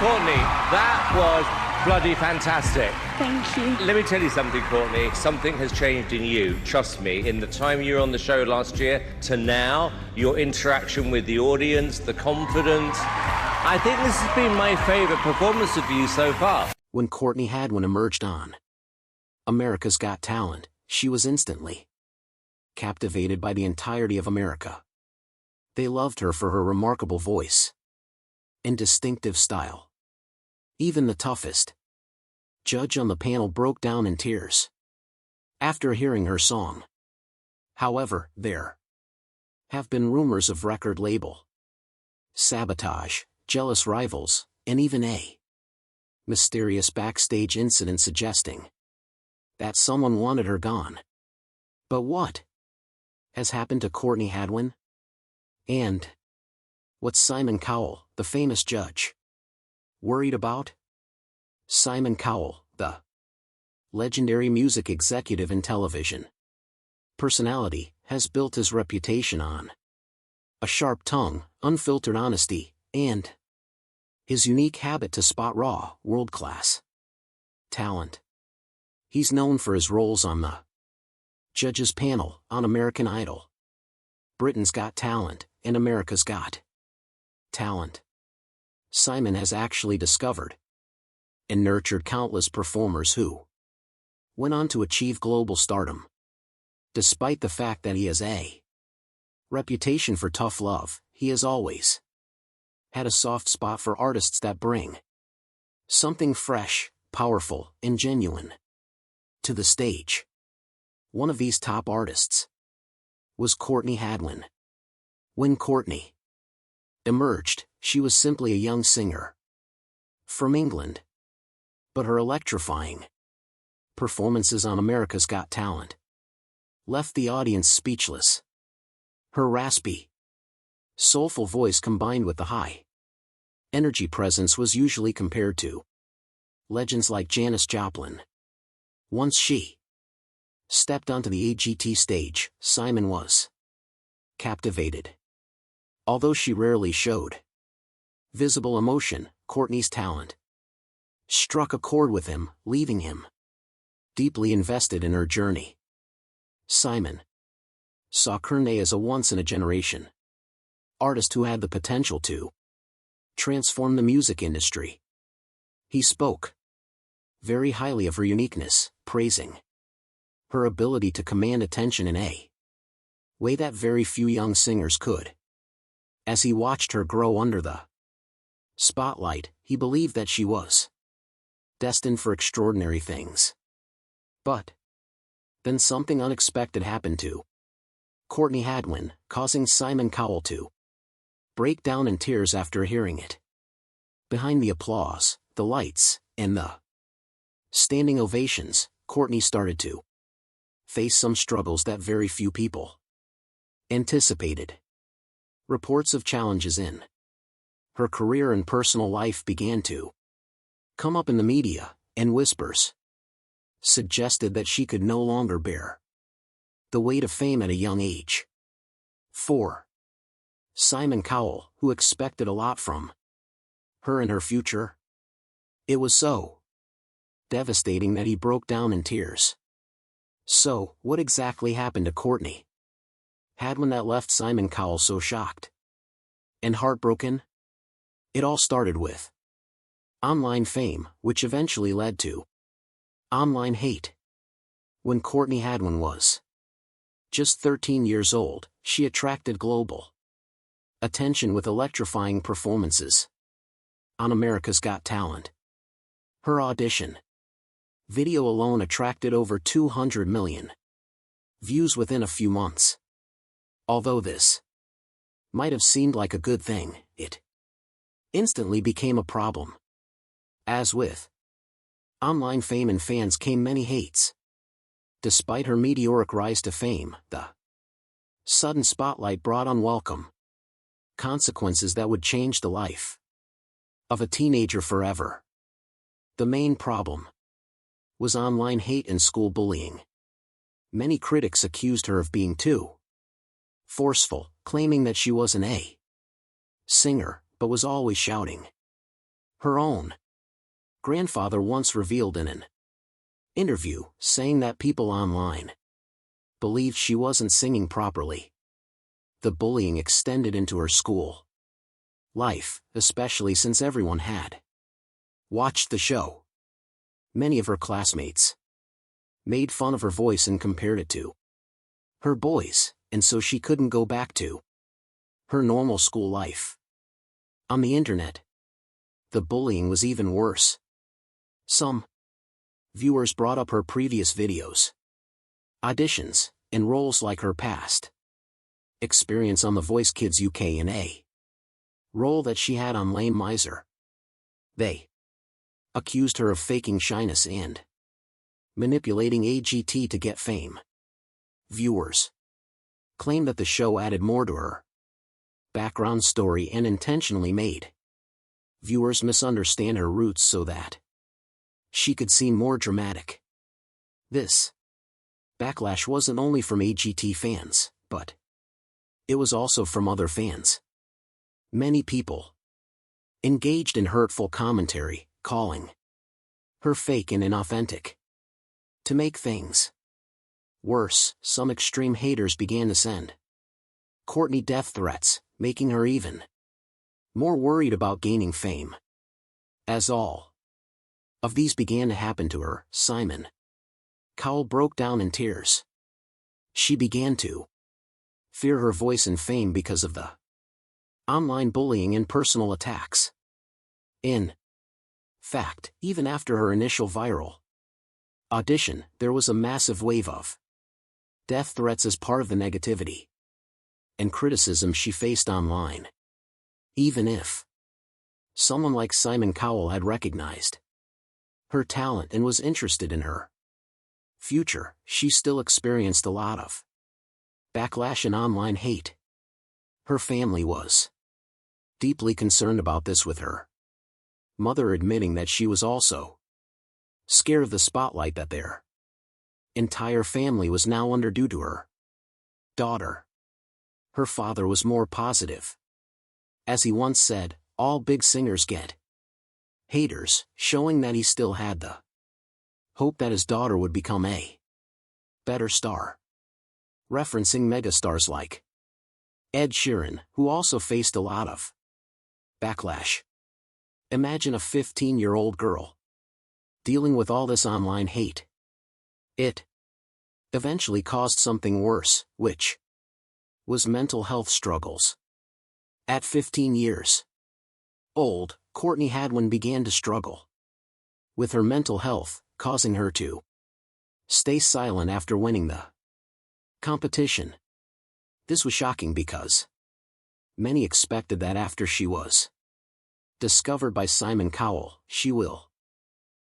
Courtney, that was bloody fantastic. Thank you. Let me tell you something, Courtney. Something has changed in you, trust me. In the time you were on the show last year to now, your interaction with the audience, the confidence. I think this has been my favourite performance of you so far. When Courtney Hadwin emerged on America's Got Talent, she was instantly captivated by the entirety of America. They loved her for her remarkable voice and distinctive style. Even the toughest judge on the panel broke down in tears after hearing her song. However, there have been rumors of record label sabotage, jealous rivals, and even a mysterious backstage incident suggesting that someone wanted her gone. But what has happened to Courtney Hadwin? And what's Simon Cowell, the famous judge, worried about? Simon Cowell, the legendary music executive and television personality, has built his reputation on a sharp tongue, unfiltered honesty, and his unique habit to spot raw, world-class talent. He's known for his roles on the judges panel on American Idol, Britain's Got Talent, and America's Got Talent. Simon has actually discovered and nurtured countless performers who went on to achieve global stardom. Despite the fact that he has a reputation for tough love, he has always had a soft spot for artists that bring something fresh, powerful, and genuine to the stage. One of these top artists was Courtney Hadwin. When Courtney emerged, she was simply a young singer from England. But her electrifying performances on America's Got Talent left the audience speechless. Her raspy, soulful voice combined with the high energy presence was usually compared to legends like Janis Joplin. Once she stepped onto the AGT stage, Simon was captivated. Although she rarely showed visible emotion, Courtney's talent struck a chord with him, leaving him deeply invested in her journey. Simon saw Courtney as a once-in-a-generation artist who had the potential to transform the music industry. He spoke very highly of her uniqueness, praising her ability to command attention in a way that very few young singers could. As he watched her grow under the spotlight, he believed that she was destined for extraordinary things. But then something unexpected happened to Courtney Hadwin, causing Simon Cowell to break down in tears after hearing it. Behind the applause, the lights, and the standing ovations, Courtney started to face some struggles that very few people anticipated. Reports of challenges in her career and personal life began to come up in the media, and whispers suggested that she could no longer bear the weight of fame at a young age. For Simon Cowell, who expected a lot from her and her future, it was so devastating that he broke down in tears. So, what exactly happened to Courtney Hadwin that left Simon Cowell so shocked and heartbroken? It all started with online fame, which eventually led to online hate. When Courtney Hadwin was just 13 years old, she attracted global attention with electrifying performances on America's Got Talent. Her audition video alone attracted over 200 million views within a few months. Although this might have seemed like a good thing, it instantly became a problem. As with online fame and fans came many hates. Despite her meteoric rise to fame, the sudden spotlight brought unwelcome consequences that would change the life of a teenager forever. The main problem was online hate and school bullying. Many critics accused her of being too forceful, claiming that she wasn't a singer, but was always shouting Her own grandfather once revealed in an interview, saying that people online believed she wasn't singing properly. The bullying extended into her school life, especially since everyone had watched the show. Many of her classmates made fun of her voice and compared it to her boys, and so she couldn't go back to her normal school life. On the internet, the bullying was even worse. Some viewers brought up her previous videos, auditions, and roles like her past experience on The Voice Kids UK and a role that she had on Lame Miser. They accused her of faking shyness and manipulating AGT to get fame. Viewers claimed that the show added more to her background story and intentionally made viewers misunderstand her roots so that she could seem more dramatic. This backlash wasn't only from AGT fans, but it was also from other fans. Many people engaged in hurtful commentary, calling her fake and inauthentic. To make things worse, some extreme haters began to send Courtney death threats, making her even more worried about gaining fame. As all of these began to happen to her, Simon Cowell broke down in tears. She began to fear her voice and fame because of the online bullying and personal attacks. In fact, even after her initial viral audition, there was a massive wave of death threats as part of the negativity and criticism she faced online. Even if someone like Simon Cowell had recognized her talent and was interested in her future, she still experienced a lot of backlash and online hate. Her family was deeply concerned about this, with her mother admitting that she was also scared of the spotlight that their entire family was now under due to her daughter. Her father was more positive. As he once said, all big singers get haters, showing that he still had the hope that his daughter would become a better star. Referencing megastars like Ed Sheeran, who also faced a lot of backlash. Imagine a 15-year-old girl dealing with all this online hate. It eventually caused something worse, which was mental health struggles. At 15 years old, Courtney Hadwin began to struggle with her mental health, causing her to stay silent after winning the competition. This was shocking because many expected that after she was discovered by Simon Cowell, she will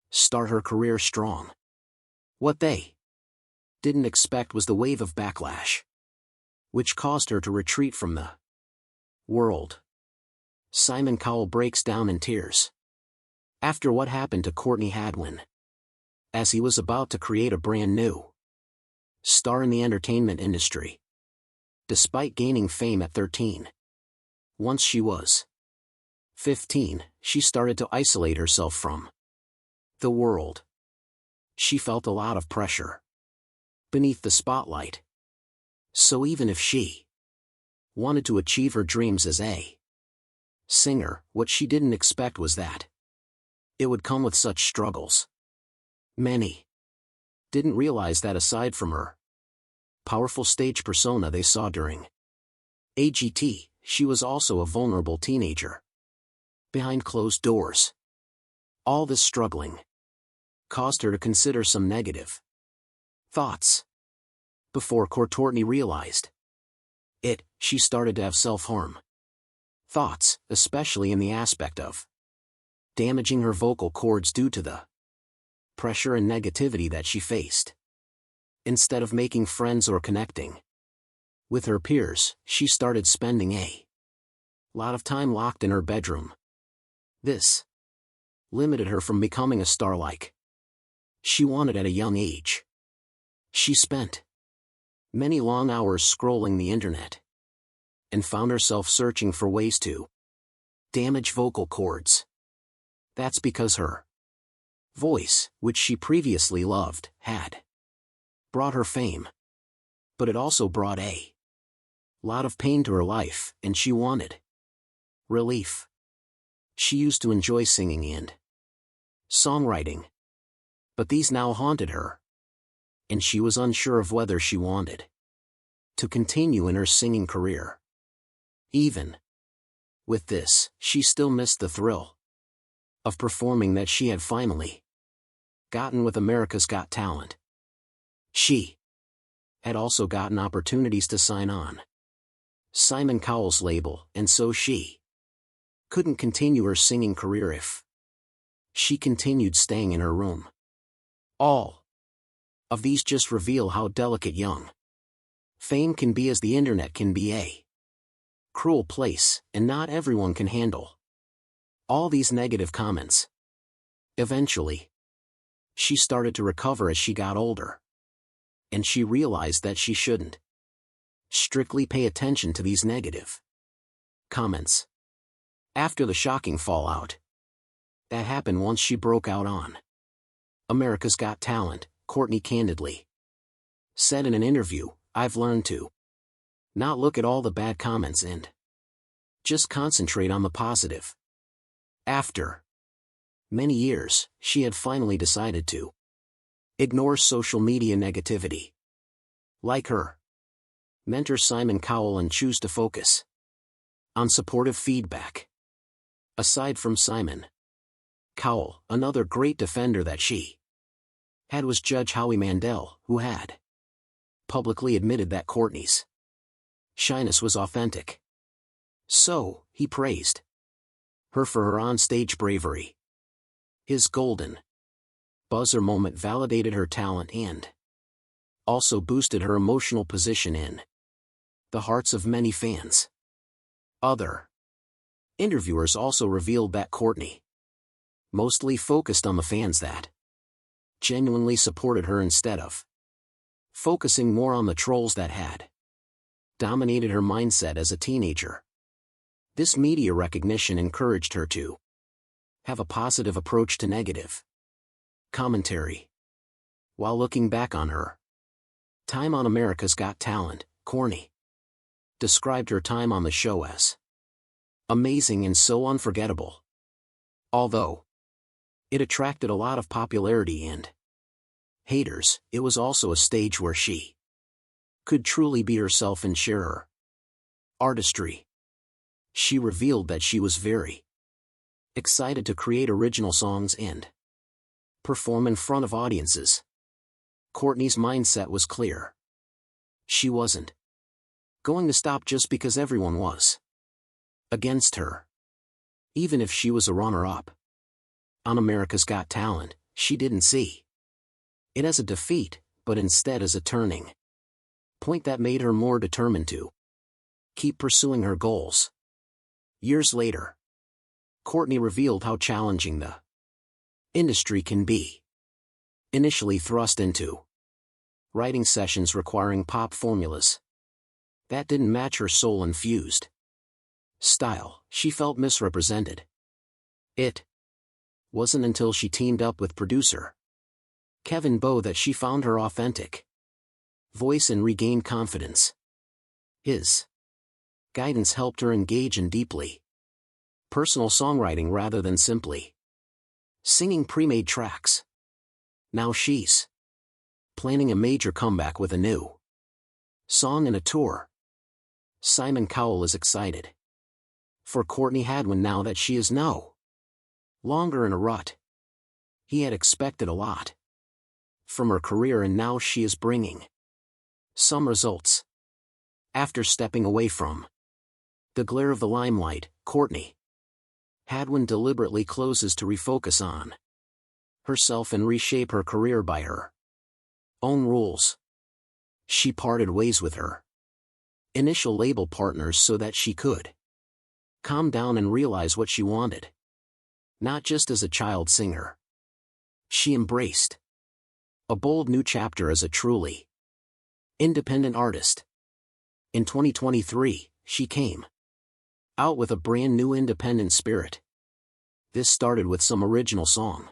start her career strong. What they didn't expect was the wave of backlash, which caused her to retreat from the world. Simon Cowell breaks down in tears after what happened to Courtney Hadwin, as he was about to create a brand new star in the entertainment industry. Despite gaining fame at 13, once she was 15, she started to isolate herself from the world. She felt a lot of pressure beneath the spotlight. So even if she wanted to achieve her dreams as a singer, what she didn't expect was that it would come with such struggles. Many didn't realize that aside from her powerful stage persona they saw during AGT, she was also a vulnerable teenager behind closed doors. All this struggling caused her to consider some negative thoughts. Before Courtney realized it, she started to have self-harm thoughts, especially in the aspect of damaging her vocal cords due to the pressure and negativity that she faced. Instead of making friends or connecting with her peers, she started spending a lot of time locked in her bedroom. This limited her from becoming a star like she wanted at a young age. She spent many long hours scrolling the internet and found herself searching for ways to damage vocal cords. That's because her voice, which she previously loved, had brought her fame. But it also brought a lot of pain to her life, and she wanted relief. She used to enjoy singing and songwriting, but these now haunted her, and she was unsure of whether she wanted to continue in her singing career. Even with this, she still missed the thrill of performing that she had finally gotten with America's Got Talent. She had also gotten opportunities to sign on Simon Cowell's label, and so she couldn't continue her singing career if she continued staying in her room. All of these just reveal how delicate young fame can be, as the internet can be a cruel place, and not everyone can handle all these negative comments. Eventually, she started to recover as she got older, and she realized that she shouldn't strictly pay attention to these negative comments. After the shocking fallout that happened once she broke out on America's Got Talent, Courtney candidly said in an interview, "I've learned to not look at all the bad comments and just concentrate on the positive." After many years, she had finally decided to ignore social media negativity like her mentor Simon Cowell and choose to focus on supportive feedback. Aside from Simon Cowell, another great defender that she had was Judge Howie Mandel, who had publicly admitted that Courtney's shyness was authentic. So, he praised her for her on-stage bravery. His golden buzzer moment validated her talent and also boosted her emotional position in the hearts of many fans. Other interviewers also revealed that Courtney mostly focused on the fans that genuinely supported her instead of focusing more on the trolls that had dominated her mindset as a teenager. This media recognition encouraged her to have a positive approach to negative commentary. While looking back on her time on America's Got Talent, Courtney described her time on the show as amazing and so unforgettable. Although it attracted a lot of popularity and haters, it was also a stage where she could truly be herself and share her artistry. She revealed that she was very excited to create original songs and perform in front of audiences. Courtney's mindset was clear. She wasn't going to stop just because everyone was against her. Even if she was a runner-up on America's Got Talent, she didn't see it as a defeat, but instead as a turning point that made her more determined to keep pursuing her goals. Years later, Courtney revealed how challenging the industry can be. Initially thrust into writing sessions requiring pop formulas that didn't match her soul-infused style, she felt misrepresented. It wasn't until she teamed up with producer Kevin Bowe that she found her authentic voice and regained confidence. His guidance helped her engage in deeply personal songwriting rather than simply singing pre-made tracks. Now she's planning a major comeback with a new song and a tour. Simon Cowell is excited for Courtney Hadwin now that she is no longer in a rut. He had expected a lot from her career, and now she is bringing some results. After stepping away from the glare of the limelight, Courtney Hadwin deliberately closes to refocus on herself and reshape her career by her own rules. She parted ways with her initial label partners so that she could calm down and realize what she wanted. Not just as a child singer. She embraced a bold new chapter as a truly independent artist. In 2023, she came out with a brand new independent spirit. This started with some original song.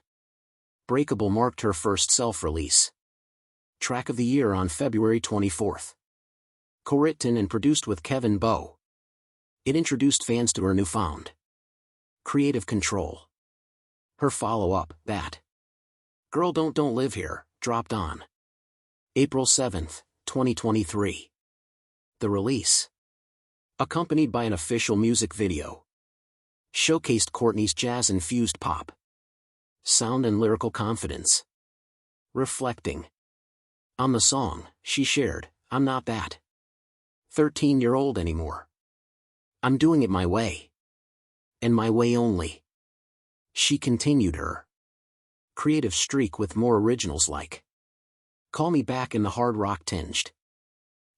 Breakable marked her first self-release. Track of the Year on February 24th. Co-written and produced with Kevin Bowe. It introduced fans to her newfound creative control. Her follow-up, That Girl Don't Live Here, dropped on April 7th, 2023. The release, accompanied by an official music video, showcased Courtney's jazz-infused pop sound and lyrical confidence. Reflecting on the song, she shared, "I'm not that 13-year-old anymore. I'm doing it my way. And my way only." She continued her creative streak with more originals like Call Me Back in the hard rock tinged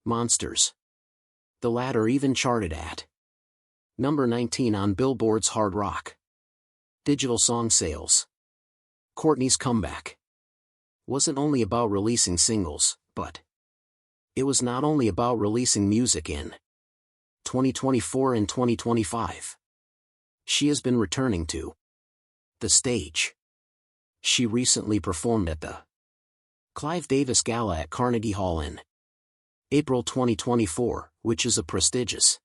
Monsters. The latter even charted at number 19 on Billboard's Hard Rock digital song sales. Courtney's comeback wasn't only about releasing singles, but it was not only about releasing music in 2024 and 2025. She has been returning to the stage. She recently performed at the Clive Davis Gala at Carnegie Hall in April 2024, which is a prestigious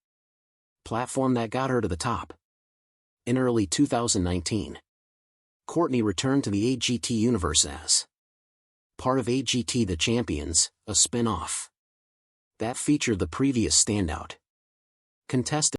platform that got her to the top. In early 2019, Courtney returned to the AGT universe as part of AGT The Champions, a spin-off that featured the previous standout contestant